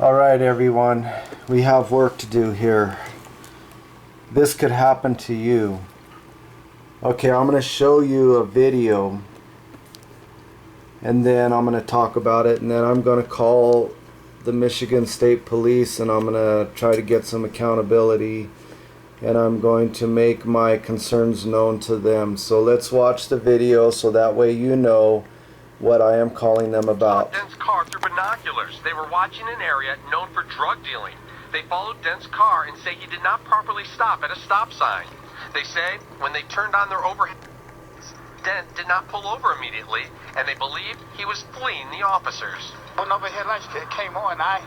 Alright everyone, we have work to do here. This could happen to you. Okay, I'm going to show you a video and then I'm going to talk about it, and then I'm going to call the Michigan State Police and I'm going to try to get some accountability, and I'm going to make my concerns known to them. So let's watch the video so that way you know what I am calling them about. Dent's car through binoculars. They were watching an area known for drug dealing. They followed Dent's car and say he did not properly stop at a stop sign. They say when they turned on their overhead, Dent did not pull over immediately, and they believed he was fleeing the officers. When overhead lights came on, I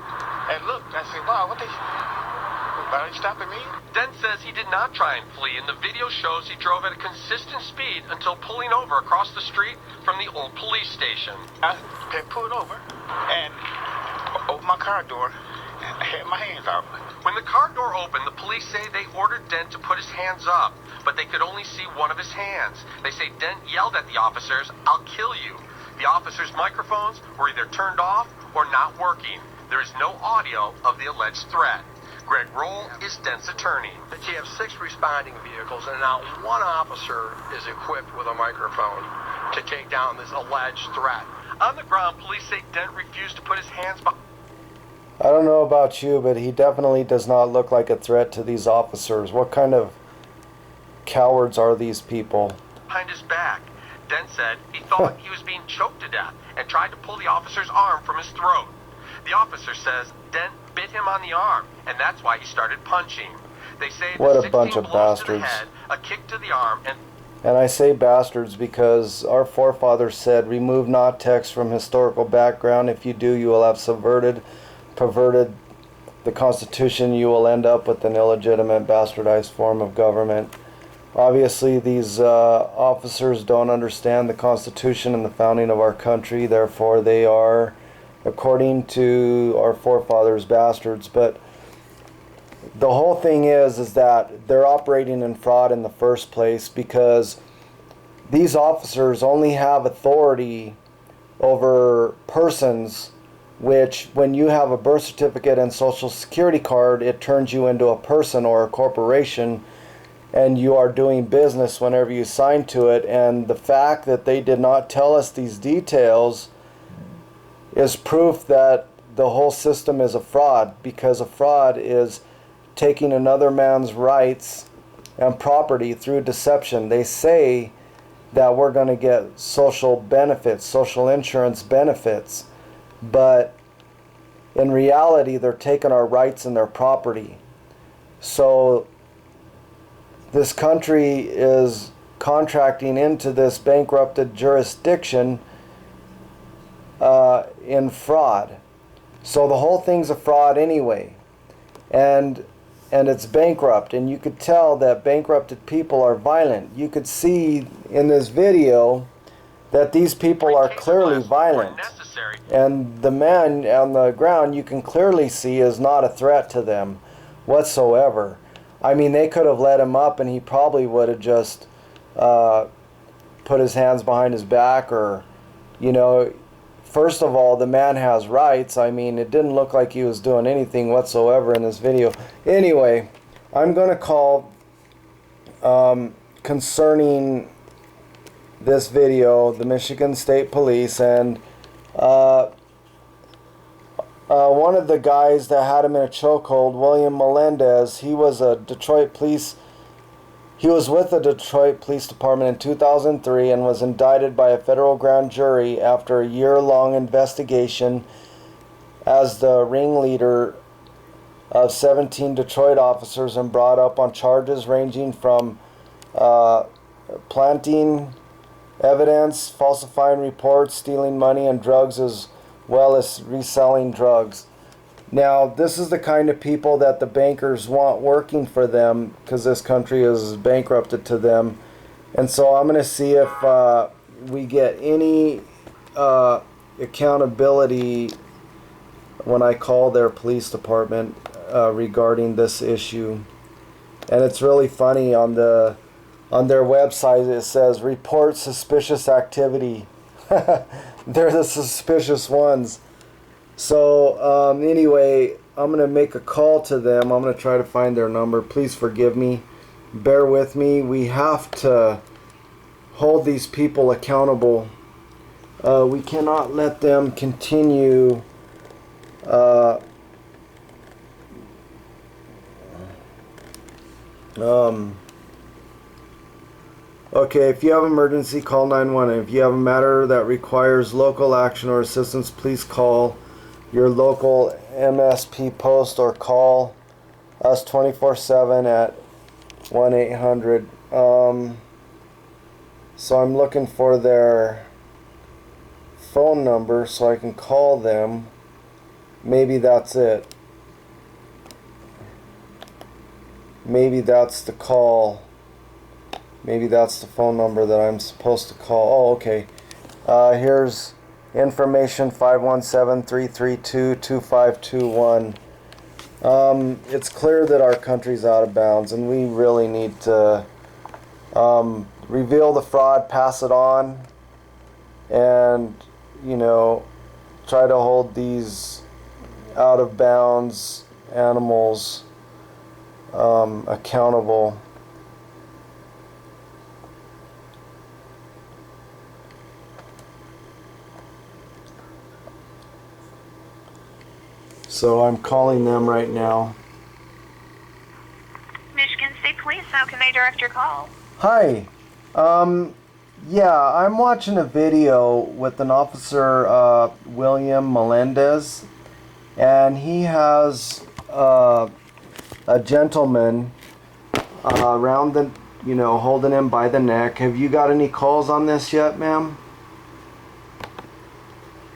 looked. I said, "Wow, what are you stopping me?" Dent says he did not try and flee, and the video shows he drove at a consistent speed until pulling over across the street from the old police station. I had pulled over and opened my car door and I had my hands out. When the car door opened, the police say they ordered Dent to put his hands up, but they could only see one of his hands. They say Dent yelled at the officers, "I'll kill you." The officers' microphones were either turned off or not working. There is no audio of the alleged threat. Greg Roll is Dent's attorney. You have 6 responding vehicles, and not one officer is equipped with a microphone to take down this alleged threat. On the ground, police say Dent refused to put his hands behind. I don't know about you, but he definitely does not look like a threat to these officers. What kind of cowards are these people? Behind his back. Dent said he thought he was being choked to death and tried to pull the officer's arm from his throat. The officer says Dent bit him on the arm, and that's why he started punching. They say what the a bunch 16 of blows to the bastards. head, a kick to the arm, And I say bastards because our forefathers said, remove not text from historical background. If you do, you will have subverted, perverted the Constitution. You will end up with an illegitimate, bastardized form of government. Obviously, these officers don't understand the Constitution and the founding of our country. Therefore, they are, according to our forefathers, bastards. But the whole thing is that they're operating in fraud in the first place, because these officers only have authority over persons, which when you have a birth certificate and social security card, it turns you into a person or a corporation, and you are doing business whenever you sign to it. And the fact that they did not tell us these details is proof that the whole system is a fraud, because a fraud is taking another man's rights and property through deception. They say that we're going to get social benefits, social insurance benefits, but in reality they're taking our rights and their property. So this country is contracting into this bankrupted jurisdiction in fraud. So the whole thing's a fraud anyway. And it's bankrupt, and you could tell that bankrupted people are violent. You could see in this video that these people are clearly violent. And the man on the ground, you can clearly see, is not a threat to them whatsoever. I mean, they could have let him up and he probably would have just put his hands behind his back, or, you know, first of all, the man has rights. I mean, it didn't look like he was doing anything whatsoever in this video. Anyway, I'm going to call concerning this video the Michigan State Police, and one of the guys that had him in a chokehold, William Melendez, he was with the Detroit Police Department in 2003 and was indicted by a federal grand jury after a year-long investigation as the ringleader of 17 Detroit officers, and brought up on charges ranging from planting evidence, falsifying reports, stealing money and drugs, as well as reselling drugs. Now, this is the kind of people that the bankers want working for them, because this country is bankrupted to them. And so I'm going to see if we get any accountability when I call their police department regarding this issue. And it's really funny, on their website it says, report suspicious activity. They're the suspicious ones. So anyway, I'm gonna make a call to them. I'm gonna try to find their number. Please forgive me. Bear with me. We have to hold these people accountable. We cannot let them continue okay, if you have emergency, call 911. If you have a matter that requires local action or assistance, please call your local MSP post or call us 24/7 at 1-800. So I'm looking for their phone number so I can call them. Maybe that's it. Maybe that's the call. Maybe that's the phone number that I'm supposed to call. Oh, okay. Here's information: 517-332-2521. It's clear that our country's out of bounds, and we really need to reveal the fraud, pass it on, and, you know, try to hold these out of bounds animals accountable. So I'm calling them right now. Michigan State Police, how can I direct your call? Hi. Yeah, I'm watching a video with an officer, William Melendez, and he has a gentleman around the, holding him by the neck. Have you got any calls on this yet, ma'am?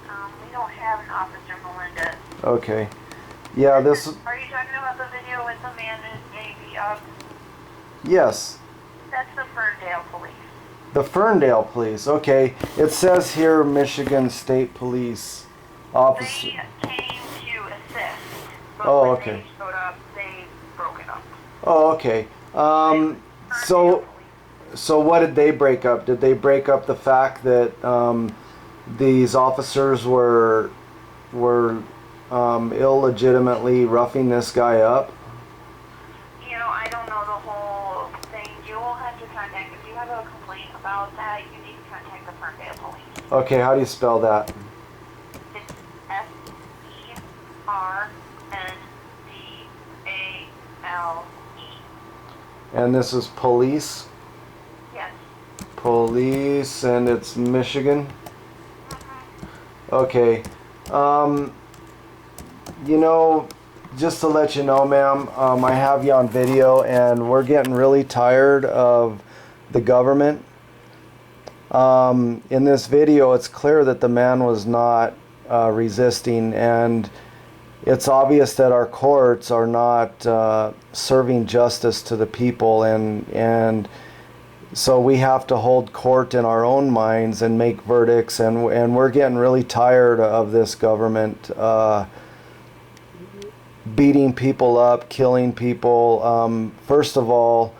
We don't have an Officer Melendez. Okay. Yeah, this... Are you talking about the video with the man and his baby up? Yes. That's the Ferndale Police. The Ferndale Police. Okay. It says here Michigan State Police Officer. They came to assist, but Oh, when okay. they showed up, they broke it up. Oh, okay. So what did they break up? Did they break up the fact that these officers were illegitimately roughing this guy up? I don't know the whole thing. You will have to contact, if you have a complaint about that, you need to contact the Ferndale Police. Okay, how do you spell that? It's Ferndale. And this is police? Yes. Police, and it's Michigan? Okay. Just to let you know, ma'am, I have you on video, and we're getting really tired of the government. In this video, it's clear that the man was not resisting, and it's obvious that our courts are not serving justice to the people, and so we have to hold court in our own minds and make verdicts, and we're getting really tired of this government beating people up, killing people. First of all,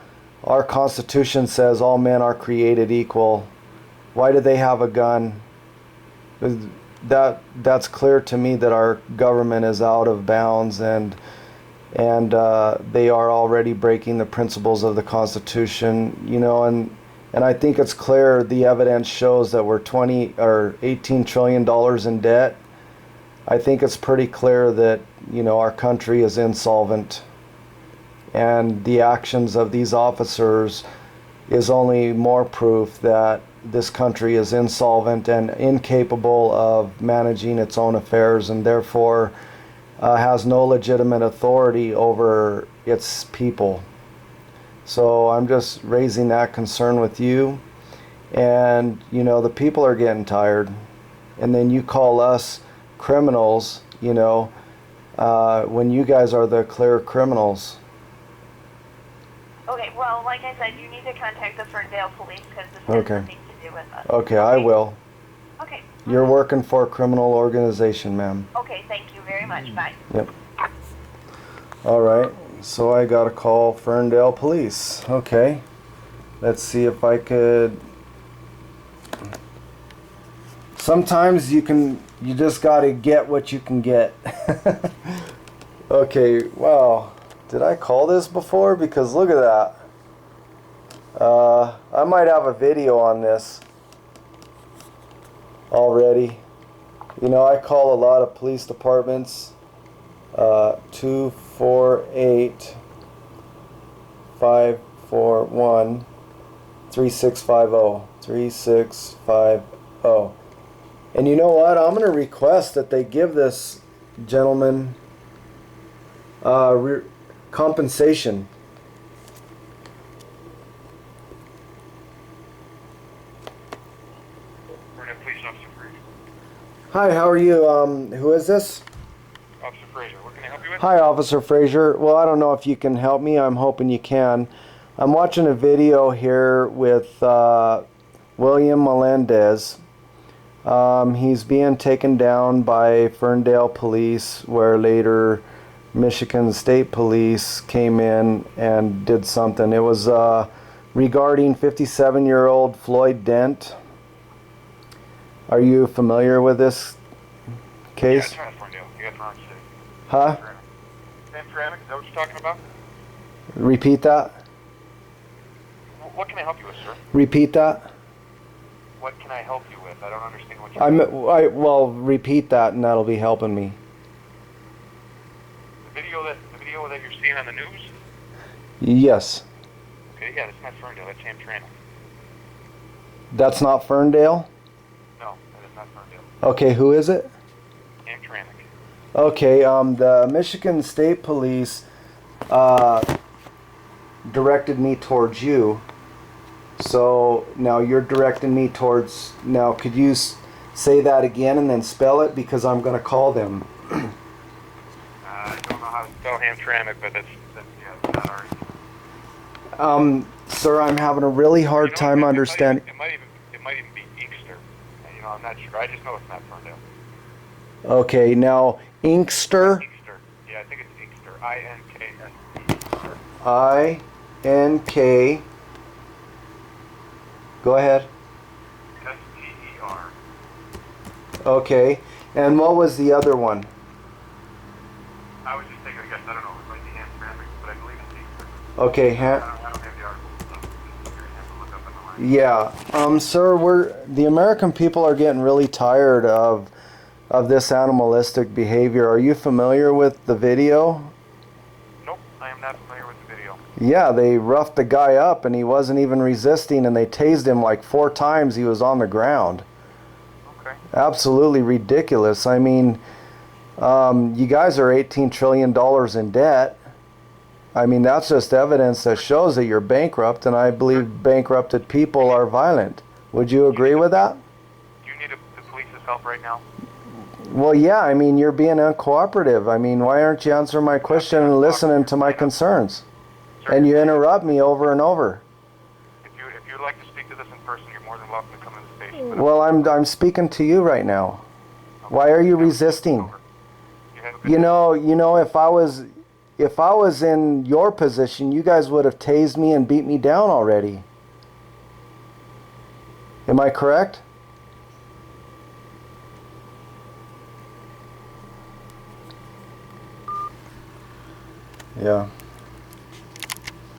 our Constitution says all men are created equal. Why do they have a gun? That's clear to me that our government is out of bounds, and they are already breaking the principles of the Constitution, and I think it's clear. The evidence shows that we're $18 trillion in debt. I think it's pretty clear that our country is insolvent, and the actions of these officers is only more proof that this country is insolvent and incapable of managing its own affairs, and therefore has no legitimate authority over its people. So I'm just raising that concern with you, and the people are getting tired, and then you call us criminals, when you guys are the clear criminals. Okay, well, like I said, you need to contact the Ferndale Police because this has Okay. nothing to do with us. Okay, I will. Okay. You're working for a criminal organization, ma'am. Okay, thank you very much. Bye. Yep. All right, so I got to call Ferndale Police. Okay, let's see if I could Sometimes you just gotta get what you can get. Okay, wow. Did I call this before? Because look at that. I might have a video on this already. You know, I call a lot of police departments. 248-541-3650. 3650. And you know what? I'm going to request that they give this gentleman compensation. Police Officer Fraser. Hi, how are you? Who is this? Officer Fraser, what can I help you with? Hi, Officer Fraser. Well, I don't know if you can help me. I'm hoping you can. I'm watching a video here with William Melendez. He's being taken down by Ferndale Police, where later Michigan State Police came in and did something. It was regarding 57-year-old Floyd Dent. Are you familiar with this case? Yeah, it's Ferndale. You got the wrong city. Huh? Panoramic, is that what you're talking about? Repeat that. What can I help you with, sir? Repeat that. What can I help you with? I don't understand what you're Well, repeat that, and that'll be helping me. The video that you're seeing on the news? Yes. Okay, yeah, that's not Ferndale, that's Hamtramck. That's not Ferndale? No, that is not Ferndale. Okay, who is it? Hamtramck. Okay, the Michigan State Police directed me towards you. So now you're directing me towards... Now, could you say that again and then spell it? Because I'm going to call them. I don't know how to spell Hamtramck, but that's not ours. Sir, I'm having a really hard time understanding... It might even be Inkster. You know, I'm not sure. I just know it's not Ferndale. Okay, now, Inkster? Inkster. Yeah, I think it's Inkster. I-N-K-S-T. I-N-K... Go ahead. S-T-E-R. Okay, and what was the other one? I was just taking a guess. I don't know. It might be Hamtramck, but I believe it's Inkster. Okay, I don't have the article, so you're going to have to look up on the line. yeah. Sir, the American people are getting really tired of this animalistic behavior. Are you familiar with the video? Nope, I am not familiar with the video. Yeah, they roughed the guy up and he wasn't even resisting, and they tased him like 4 times. He was on the ground. Okay. Absolutely ridiculous. I mean, you guys are $18 trillion in debt. I mean, that's just evidence that shows that you're bankrupt, and I believe bankrupted people are violent. Would you agree with that? Do you need the police's help right now? Well, yeah, I mean, you're being uncooperative. I mean, why aren't you answering my question and listening to my concerns? And you interrupt me over and over. If you'd like to speak to this in person, you're more than welcome to come to the station. But Well, I'm speaking to you right now. Why are you resisting? You know, if I was in your position, you guys would have tased me and beat me down already. Am I correct? Yeah.